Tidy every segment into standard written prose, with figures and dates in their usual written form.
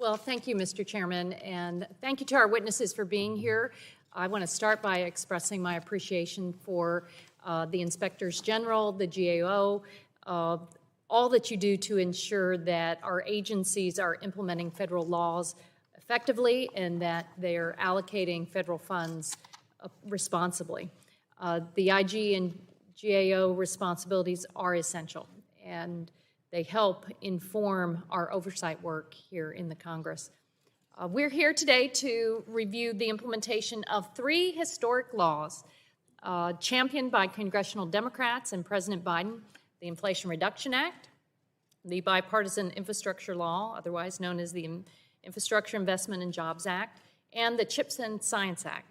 Well, thank you, Mr. Chairman, and thank you to our witnesses for being here. I want to start by expressing my appreciation for the Inspectors General, the GAO, all that you do to ensure that our agencies are implementing federal laws effectively and that they are allocating federal funds responsibly. The IG and GAO responsibilities are essential, and they help inform our oversight work here in the Congress. We're here today to review the implementation of 3 historic laws championed by congressional Democrats and President Biden: the Inflation Reduction Act, the Bipartisan Infrastructure Law, otherwise known as the Infrastructure Investment and Jobs Act, and the CHIPS and Science Act.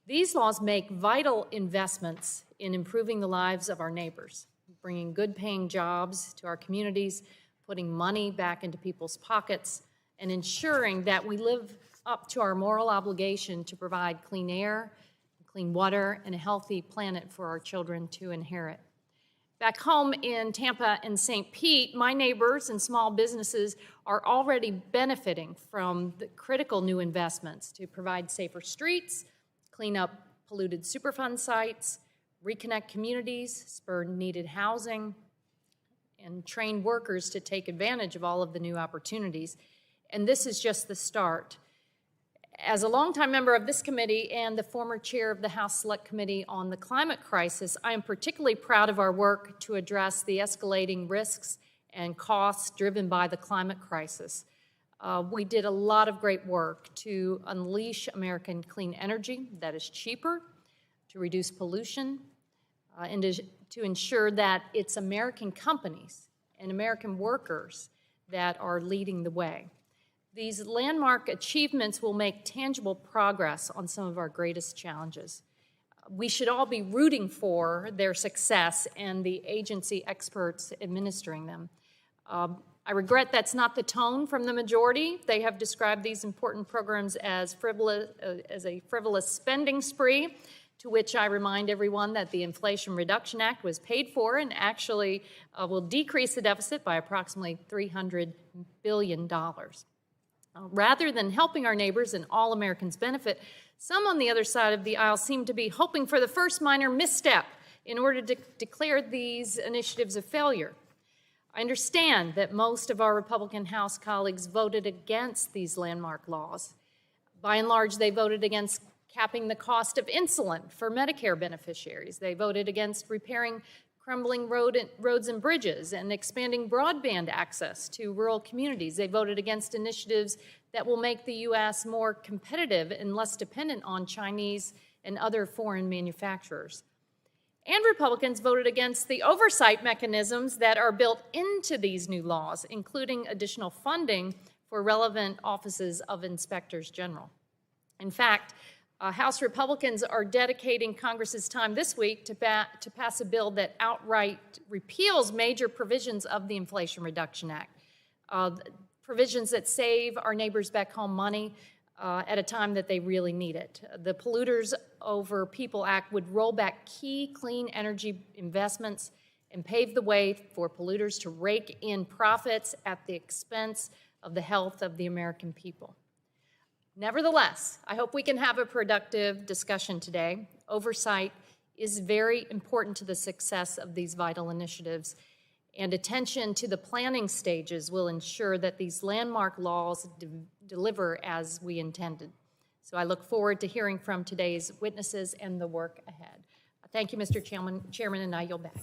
These laws make vital investments in improving the lives of our neighbors, bringing good-paying jobs to our communities, putting money back into people's pockets, and ensuring that we live up to our moral obligation to provide clean air, clean water, and a healthy planet for our children to inherit. Back home in Tampa and St. Pete, my neighbors and small businesses are already benefiting from the critical new investments to provide safer streets, clean up polluted Superfund sites, reconnect communities, spur needed housing, and train workers to take advantage of all of the new opportunities. And this is just the start. As a longtime member of this committee and the former chair of the House Select Committee on the Climate Crisis, I am particularly proud of our work to address the escalating risks and costs driven by the climate crisis. We did a lot of great work to unleash American clean energy that is cheaper, to reduce pollution, and to ensure that it's American companies and American workers that are leading the way. These landmark achievements will make tangible progress on some of our greatest challenges. We should all be rooting for their success and the agency experts administering them. I regret that's not the tone from the majority. They have described these important programs as a frivolous spending spree, to which I remind everyone that the Inflation Reduction Act was paid for and actually will decrease the deficit by approximately $300 billion. Rather than helping our neighbors and all Americans benefit, some on the other side of the aisle seem to be hoping for the first minor misstep in order to declare these initiatives a failure. I understand that most of our Republican House colleagues voted against these landmark laws. By and large, they voted against capping the cost of insulin for Medicare beneficiaries. They voted against repairing crumbling roads and bridges and expanding broadband access to rural communities. They voted against initiatives that will make the U.S. more competitive and less dependent on Chinese and other foreign manufacturers. And Republicans voted against the oversight mechanisms that are built into these new laws, including additional funding for relevant offices of inspectors general. In fact, House Republicans are dedicating Congress's time this week to pass a bill that outright repeals major provisions of the Inflation Reduction Act, provisions that save our neighbors back home money at a time that they really need it. The Polluters Over People Act would roll back key clean energy investments and pave the way for polluters to rake in profits at the expense of the health of the American people. Nevertheless, I hope we can have a productive discussion today. Oversight is very important to the success of these vital initiatives, and attention to the planning stages will ensure that these landmark laws deliver as we intended. So I look forward to hearing from today's witnesses and the work ahead. Thank you, Mr. Chairman, and I yield back.